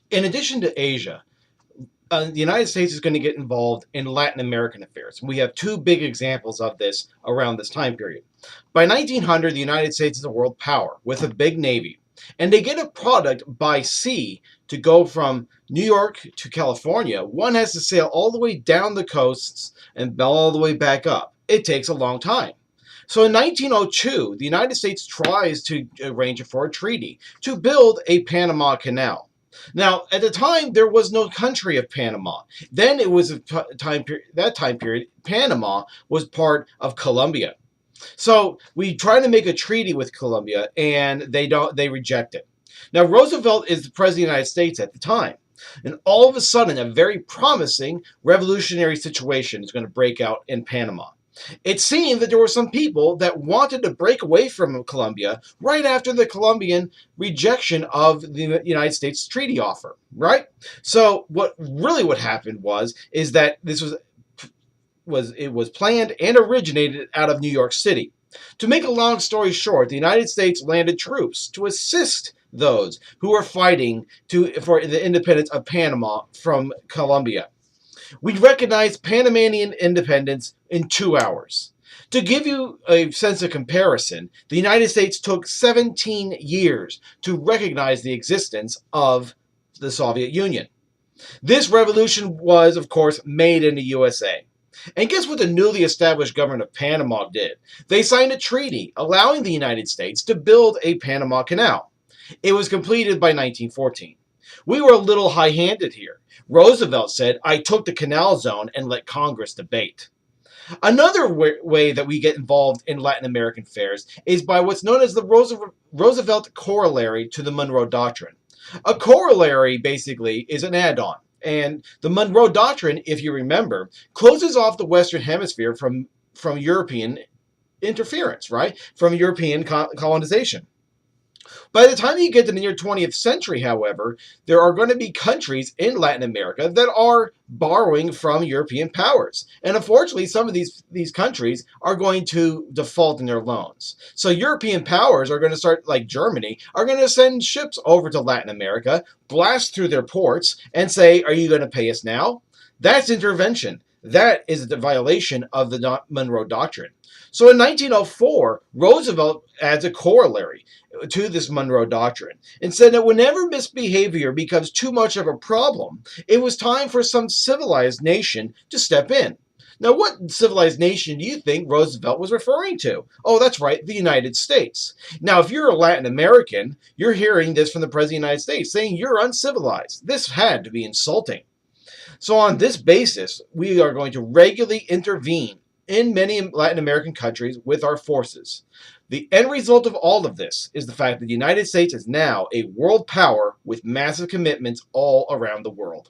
In addition to Asia, the United States is going to get involved in Latin American affairs. We have two big examples of this around this time period. By 1900, the United States is a world power with a big navy, and they get a product by sea to go from New York to California. One has to sail all the way down the coasts and all the way back up. It takes a long time. So in 1902, the United States tries to arrange for a treaty to build a Panama Canal. Now, at the time, there was no country of Panama. Then it was that time period, Panama was part of Colombia. So we try to make a treaty with Colombia, and they reject it. Now, Roosevelt is the president of the United States at the time. And all of a sudden, a very promising revolutionary situation is going to break out in Panama. It seemed that there were some people that wanted to break away from Colombia right after the Colombian rejection of the United States treaty offer, right? So what happened is that this was planned and originated out of New York City. To make a long story short, the United States landed troops to assist those who were fighting for the independence of Panama from Colombia. We recognized Panamanian independence in 2 hours. To give you a sense of comparison, the United States took 17 years to recognize the existence of the Soviet Union. This revolution was, of course, made in the USA. And guess what the newly established government of Panama did? They signed a treaty allowing the United States to build a Panama Canal. It was completed by 1914. We were a little high-handed here. Roosevelt said, "I took the canal zone and let Congress debate." Another way that we get involved in Latin American affairs is by what's known as the Roosevelt corollary to the Monroe Doctrine. A corollary, basically, is an add-on. And the Monroe Doctrine, if you remember, closes off the Western Hemisphere from European interference, right? From European colonization. By the time you get to the near 20th century, however, there are going to be countries in Latin America that are borrowing from European powers. And unfortunately, some of these countries are going to default in their loans. So European powers are going to start, like Germany, are going to send ships over to Latin America, blast through their ports, and say, "Are you going to pay us now?" That's intervention. That is a violation of the Monroe Doctrine. So in 1904, Roosevelt adds a corollary to this Monroe Doctrine and said that whenever misbehavior becomes too much of a problem, it was time for some civilized nation to step in. Now, what civilized nation do you think Roosevelt was referring to? Oh, that's right, the United States. Now, if you're a Latin American, you're hearing this from the President of the United States saying you're uncivilized. This had to be insulting. So on this basis, we are going to regularly intervene in many Latin American countries with our forces. The end result of all of this is the fact that the United States is now a world power with massive commitments all around the world.